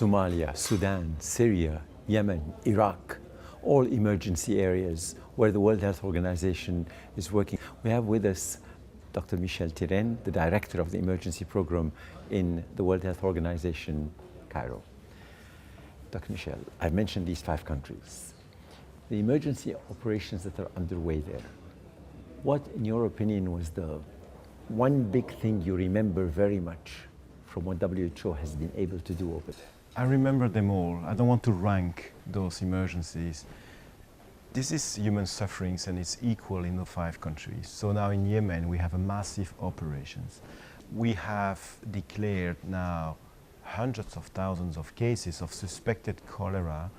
Somalia, Sudan, Syria, Yemen, Iraq, all emergency areas where the World Health Organization is working. We have with us Dr. Michel Thieren, the director of the emergency program in the World Health Organization, Cairo. Dr. Michel, I've mentioned these 5 countries. The emergency operations that are underway there, what, in your opinion, was the one big thing you remember very much from what WHO has been able to do over there? I remember them all. I don't want to rank those emergencies. This is human sufferings and it's equal in the 5 countries. So now in Yemen we have a massive operations. We have declared now hundreds of thousands of cases of suspected cholera,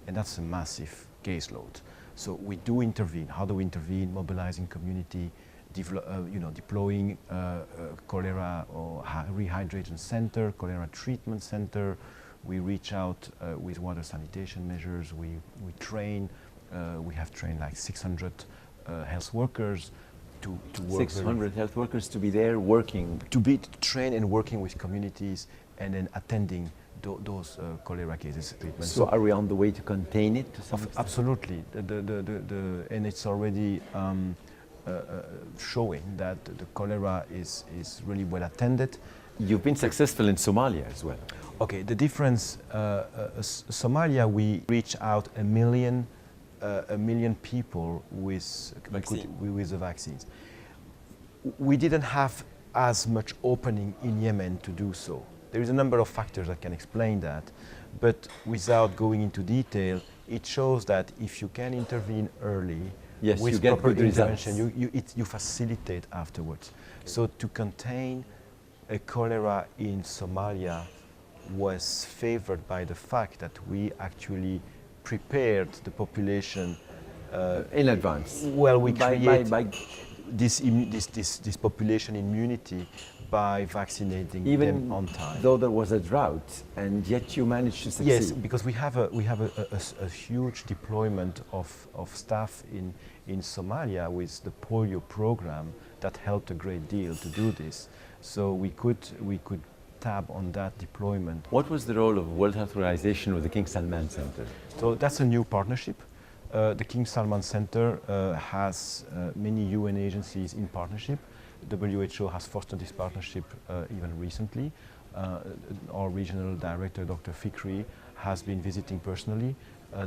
and that's a massive caseload. So we do intervene. How do we intervene? Mobilizing community, deploying cholera or rehydration center, cholera treatment center. We reach out with water sanitation measures. We train. We have trained like 600 health workers to work. 600 health workers to be there working. To be trained and working with communities and then attending those cholera cases treatment. So are we on the way to contain it to some extent? Absolutely. And it's already showing that the cholera is really well attended. You've been successful in Somalia as well. Okay, the difference, Somalia, we reach out a million people with the vaccines. We didn't have as much opening in Yemen to do so. There is a number of factors that can explain that, but without going into detail, it shows that if you can intervene early, yes, with you get proper good intervention, results. you facilitate afterwards. So to contain a cholera in Somalia was favored by the fact that we actually prepared the population in advance. Well, we create this population immunity by vaccinating them on time. Though there was a drought, and yet you managed to succeed. Yes, because we have a huge deployment of staff in Somalia with the polio program that helped a great deal to do this. So we could tap on that deployment. What was the role of World Health Organization with the King Salman Center? So that's a new partnership. The King Salman Center has many UN agencies in partnership. WHO has fostered this partnership even recently. Our regional director, Dr. Fikri, has been visiting personally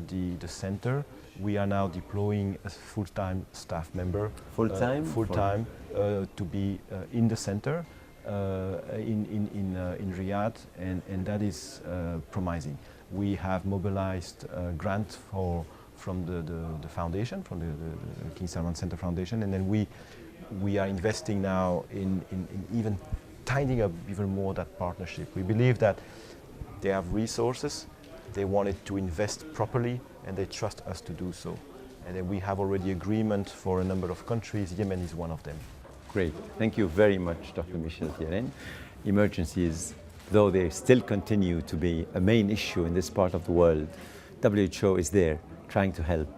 the center. We are now deploying a full-time staff member. Full-time? Full-time to be in the center in Riyadh, and that is promising. We have mobilized grants from the foundation, from the King Salman Center Foundation, and then we are investing now in even tightening up even more that partnership. We believe that they have resources, they wanted to invest properly, and they trust us to do so. And then we have already agreement for a number of countries. Yemen is one of them. Great. Thank you very much, Dr. Michel Thieren. Emergencies, though they still continue to be a main issue in this part of the world, WHO is there trying to help